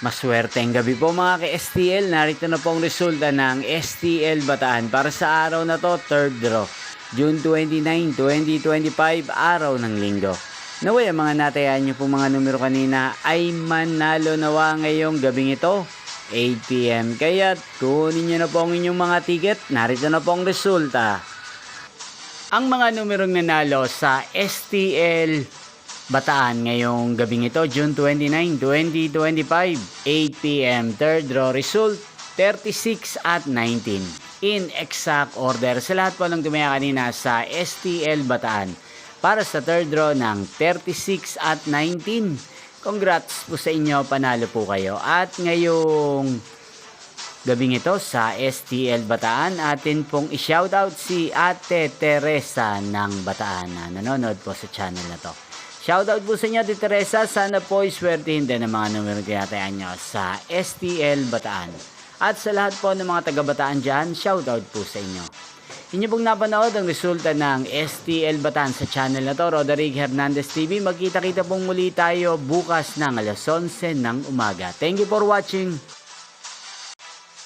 Maswerteng gabi po mga ka-STL. Narito na po ang resulta ng STL Bataan para sa araw na to, third draw. June 29, 2025, araw ng linggo. Naway ang mga natayaan nyo po mga numero kanina ay manalo nawa ngayong gabing ito, 8 PM. Kaya kunin nyo na po ang inyong mga ticket. Narito na po ang resulta. Ang mga numerong nanalo sa STL Bataan ngayong gabing ito, June 29, 2025, 8 PM, third draw result, 36 at 19. In exact order sa lahat po ng tumaya kanina sa STL Bataan para sa third draw ng 36 at 19. Congrats po sa inyo, panalo po kayo. At ngayong gabing ito sa STL Bataan, atin pong i-shoutout si Ate Teresa ng Bataan na nanonood po sa channel na to. Shoutout po sa inyo, Ate Teresa. Sana po iswertihin din ang mga numero tinatayaan nyo sa STL Bataan. At sa lahat po ng mga taga-Bataan dyan, shoutout po sa inyo. Inyo pong napanood ang resulta ng STL Bataan sa channel na to, Roderick Hernandez TV. Magkita-kita pong muli tayo bukas ng alas 11 ng umaga. Thank you for watching.